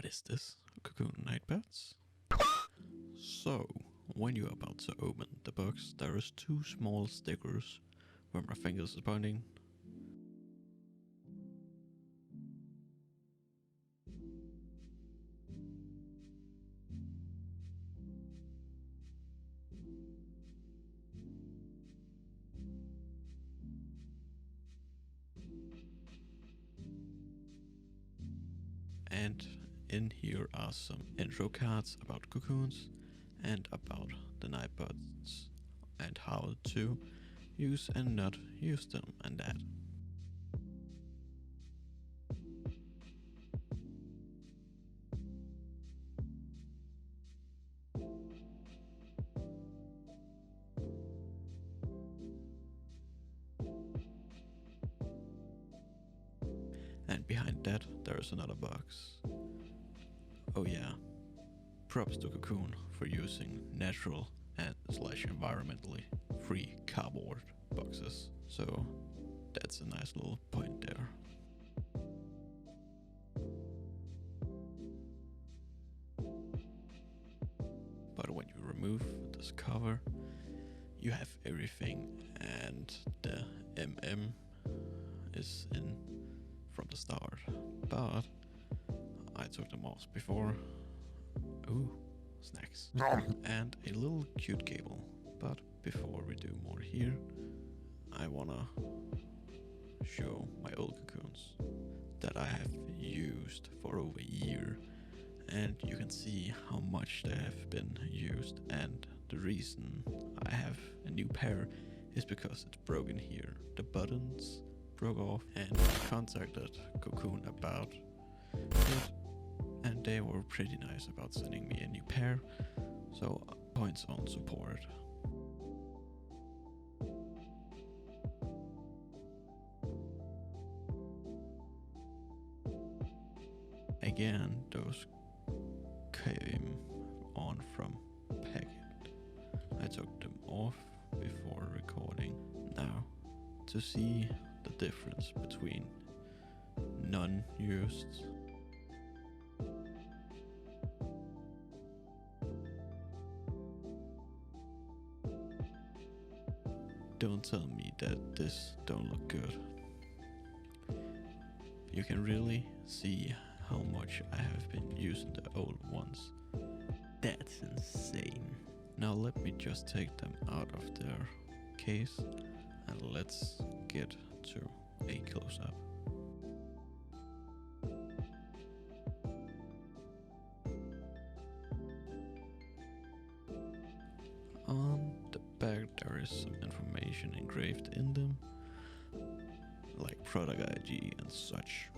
is this? Kokoon NIghtbuds? So, when you're about to open the box, there is two small stickers where my fingers is pointing. And in here are some intro cards about Kokoons and about the NIghtbuds and how to use and not use them and that. And behind that there is another box. Oh yeah, props to Kokoon for using natural and /environmentally free cardboard boxes. So that's a nice little point there. But when you remove this cover, you have everything, and the MM is in from the start. But I took them off before. Ooh, snacks. And a little cute cable. But before we do more here, I wanna show my old Kokoons that I have used for over a year. And you can see how much they have been used, and the reason I have a new pair is because it's broken here. The buttons broke off, and I contacted Kokoon about it, and they were pretty nice about sending me a new pair, so points on support. Again, those came on from packet. I took them off before recording. Now, to see the difference between non-used don't tell me that this don't look good. You can really see how much I have been using the old ones. That's insane. Now let me just take them out of their case and let's get to a close-up. On the back there is some information engraved in them, like product ID and such.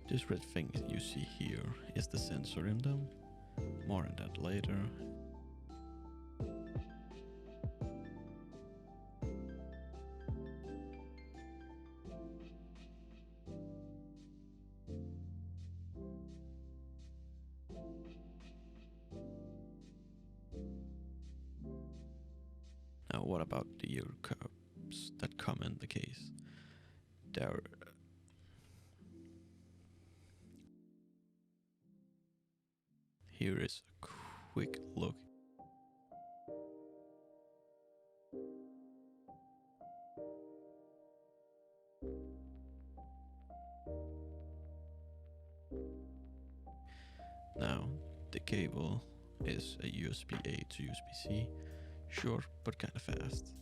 This red thing you see here is the sensor in them. More on that later. Now what about the ear cups that come in the case? They're here is a quick look. Now the cable is a USB-A to USB-C, short but kinda fast.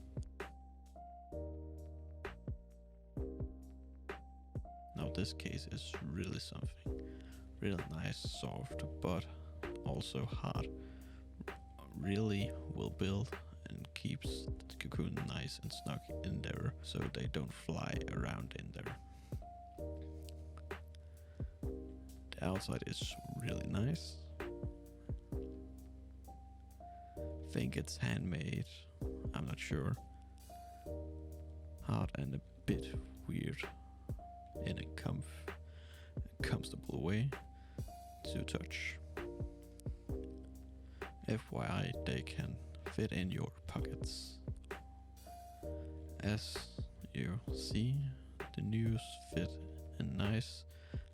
Now this case is really something. Really nice, soft, but also hard. Really will build and keeps the Kokoon nice and snug in there so they don't fly around in there. The outside is really nice. Think it's handmade, I'm not sure. Hard and a bit weird in a comfortable way to touch. FYI, they can fit in your pockets. As you see, the news fit in nice,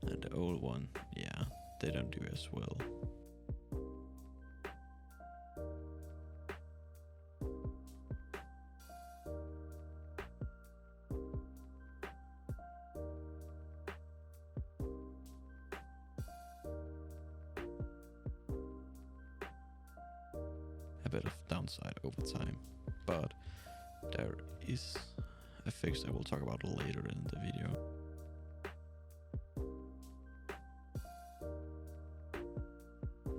and the old one, yeah, they don't do as well. A bit of downside over time, but there is a fix I will talk about later in the video.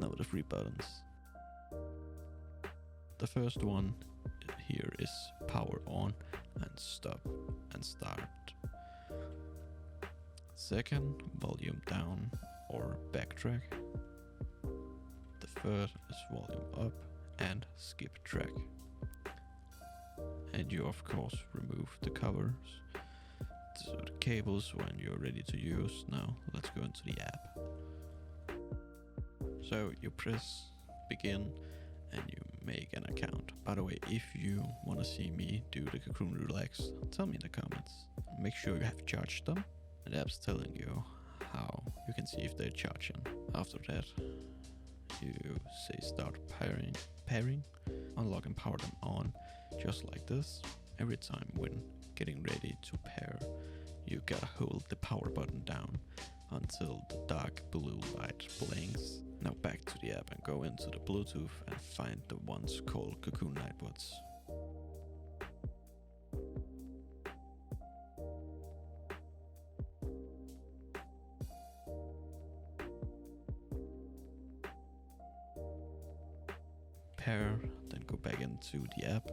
Now the 3 buttons. The first one here is power on and stop and start. Second, volume down or backtrack. The third is volume up and skip track. And you of course remove the covers, so the cables when you're ready to use. Now let's go into the app. So you press begin and you make an account. By the way, if you want to see me do the Kokoon Relax, tell me in the comments. Make sure you have charged them. The app's telling you how you can see if they're charging. After that, you say start pairing, unlock and power them on, just like this. Every time when getting ready to pair, you gotta hold the power button down until the dark blue light blinks. Now back to the app and go into the Bluetooth and find the ones called Kokoon NIghtbuds. Pair, then go back into the app.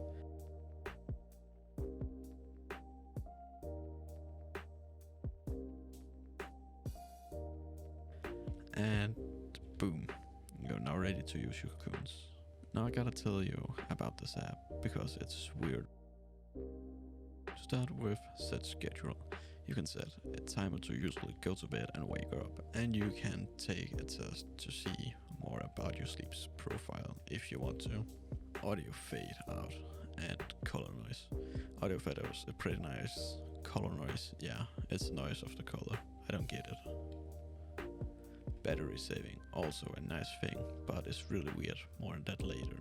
And boom, you're now ready to use your Kokoons. Now I gotta tell you about this app because it's weird. To start with, set schedule. You can set a timer to usually go to bed and wake up, and you can take a test to see more about your sleep profile if you want to. Audio fade out and color noise. Audio fade out is a pretty nice. Color noise, yeah, it's the noise of the color. I don't get it. Battery saving, also a nice thing, but it's really weird. More on that later.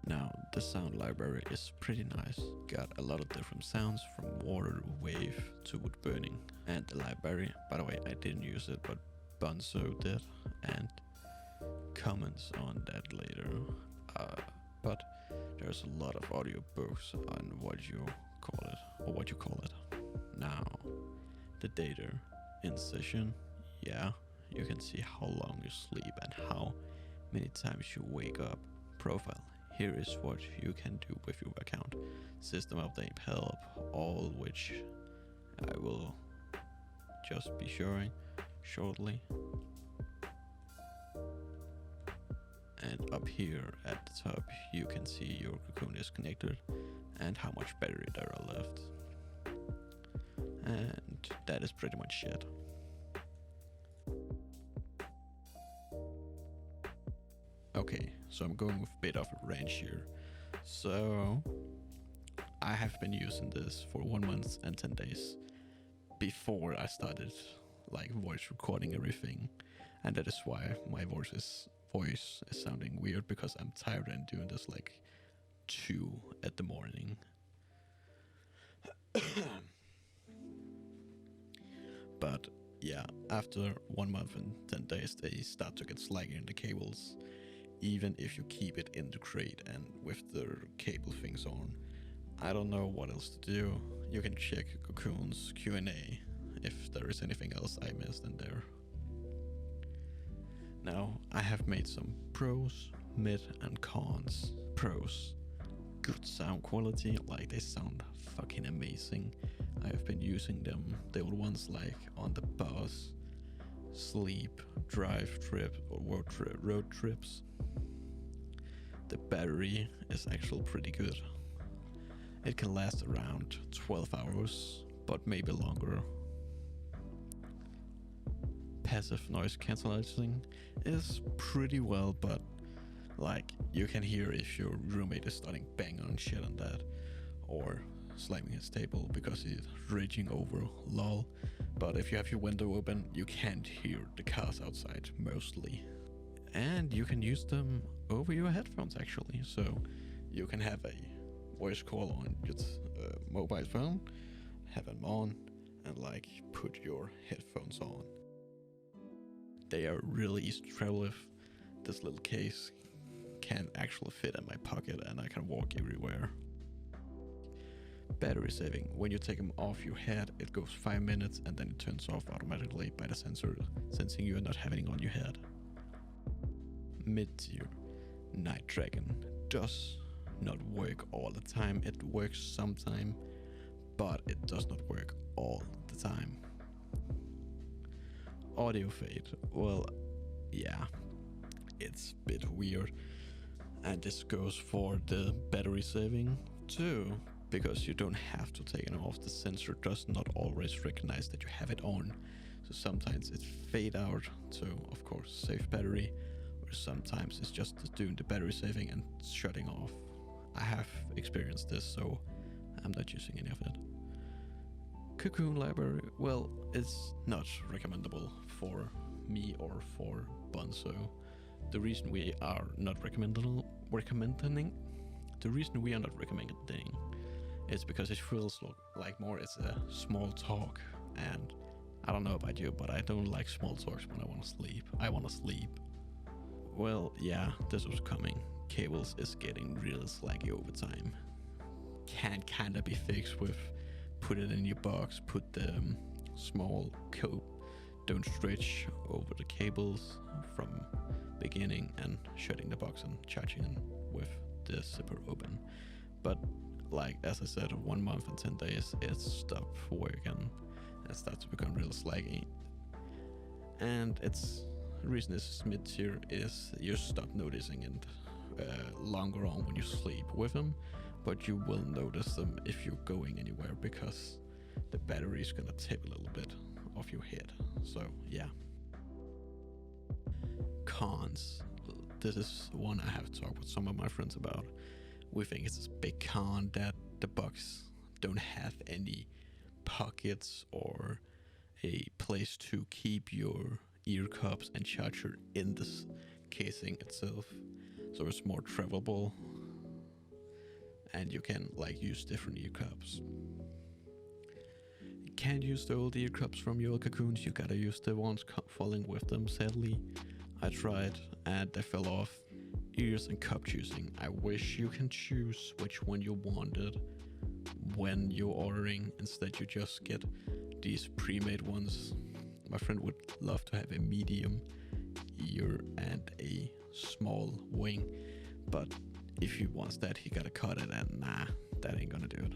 Now, the sound library is pretty nice. Got a lot of different sounds from water, wave to wood burning. And the library, by the way, I didn't use it, but BNZO did, and comments on that later. But there's a lot of audio books on what you call it, or what you call it. Now, the data in session, yeah, you can see how long you sleep and how many times you wake up. Profile. Here is what you can do with your account. System update help, all which I will just be showing shortly. And up here at the top you can see your Kokoon is connected and how much battery there are left. And that is pretty much it. Okay, so I'm going with a bit of a range here. So I have been using this for 1 month and 10 days before I started like voice recording everything, and that is why my voice is sounding weird, because I'm tired and doing this like 2 at the morning. But yeah, after 1 month and 10 days they start to get slaggy in the cables, even if you keep it in the crate and with the cable things on. I don't know what else to do. You can check Kokoon's Q&A if there is anything else I missed in there. Now, I have made some pros, mid and cons. Pros: good sound quality, like they sound fucking amazing. I have been using them, the old ones like on the bus, sleep, drive trip or road trips. The battery is actually pretty good. It can last around 12 hours, but maybe longer. Passive noise cancellation is pretty well, but like you can hear if your roommate is starting banging on shit on that, or slamming his table because he's raging over lol. But if you have your window open, you can't hear the cars outside mostly. And you can use them over your headphones actually. So you can have a voice call on your mobile phone, have them on, and like put your headphones on. They are really easy to travel with. This little case can actually fit in my pocket and I can walk everywhere. Battery saving. When you take them off your head, it goes 5 minutes and then it turns off automatically by the sensor, sensing you are not having it on your head. Mid-tier. Night Dragon does not work all the time. It works sometime, but it does not work all the time. Audio fade. Well, yeah, it's a bit weird. And this goes for the battery saving too, because you don't have to take it off. The sensor does not always recognize that you have it on. So sometimes it fade out to, of course, save battery, or sometimes it's just doing the battery saving and shutting off. I have experienced this, so I'm not using any of it. Kokoon library, well, it's not recommendable for me or for BNZO. The reason we are not recommending is because it feels like more it's a small talk, and I don't know about you, but I don't like small talks when I want to sleep. I want to sleep. Well, yeah, this was coming. Cables is getting real slaggy over time. Can kinda be fixed with put it in your box, put the small cope, don't stretch over the cables from beginning and shutting the box and charging it with the zipper open. But like as I said, 1 month and 10 days it stopped working and starts to become real slaggy. And it's the reason it's mid-tier is you stop noticing it longer on when you sleep with them, but you will notice them if you're going anywhere because the battery is gonna tip a little bit off your head. So yeah. Cons. This is one I have talked with some of my friends about. We think it's a big con that the box don't have any pockets or a place to keep your ear cups and charger in this casing itself, so it's more travelable and you can like use different ear cups. You can't use the old ear cups from your Kokoons, you gotta use the ones falling with them. Sadly, I tried and they fell off. Ears and cup choosing. I wish you can choose which one you wanted when you're ordering. Instead you just get these pre-made ones. My friend would love to have a medium ear and a small wing, but if he wants that he gotta cut it, and nah, that ain't gonna do it.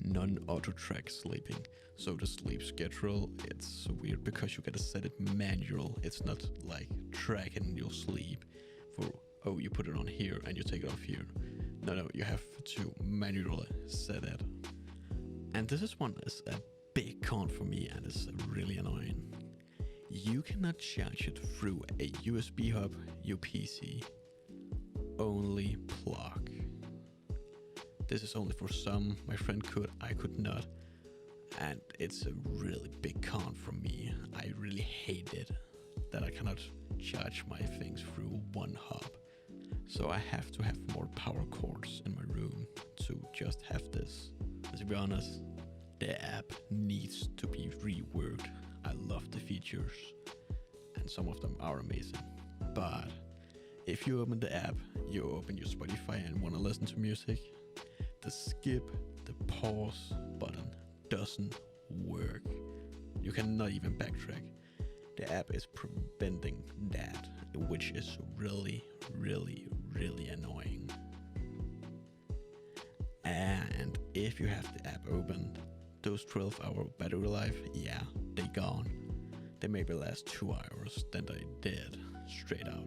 Non-auto track sleeping. So the sleep schedule, it's weird because you gotta set it manual. It's not like tracking your sleep for, oh, you put it on here and you take it off here. No, you have to manually set it. And this is one is a big con for me and it's really annoying. You cannot charge it through a USB hub, your PC. Only plug. This is only for some. My friend could, I could not. And it's a really big con for me. I really hate it that I cannot charge my things through one hub. So I have to have more power cords in my room to just have this. To be honest, the app needs to be reworked. I love the features and some of them are amazing. But if you open the app, you open your Spotify and want to listen to music, the skip, the pause button doesn't work. You cannot even backtrack. The app is preventing that, which is really, really, really annoying. And if you have the app open, those 12-hour battery life, yeah, they gone. They maybe last 2 hours, then they dead, straight out.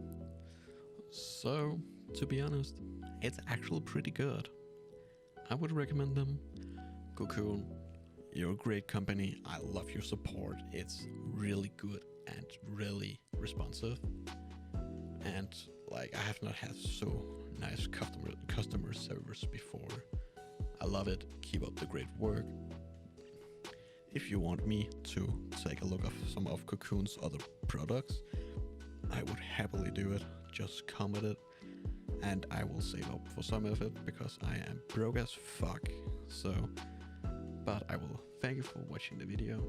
So, to be honest, it's actually pretty good. I would recommend them. Kokoon, you're a great company. I love your support. It's really good and really responsive. And like, I have not had so nice customer service before. I love it. Keep up the great work. If you want me to take a look at some of Kokoon's other products, I would happily do it. Just comment it and I will save up for some of it because I am broke as fuck. So, but I will thank you for watching the video.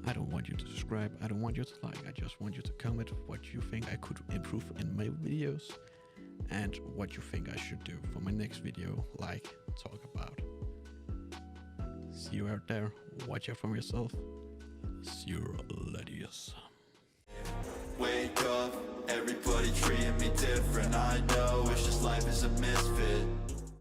I don't want you to subscribe, I don't want you to like, I just want you to comment what you think I could improve in my videos and what you think I should do for my next video, like talk about. See you out there, watch out for yourself. See you ladies. Wake up, everybody treating me different. I know it's just life is a misfit.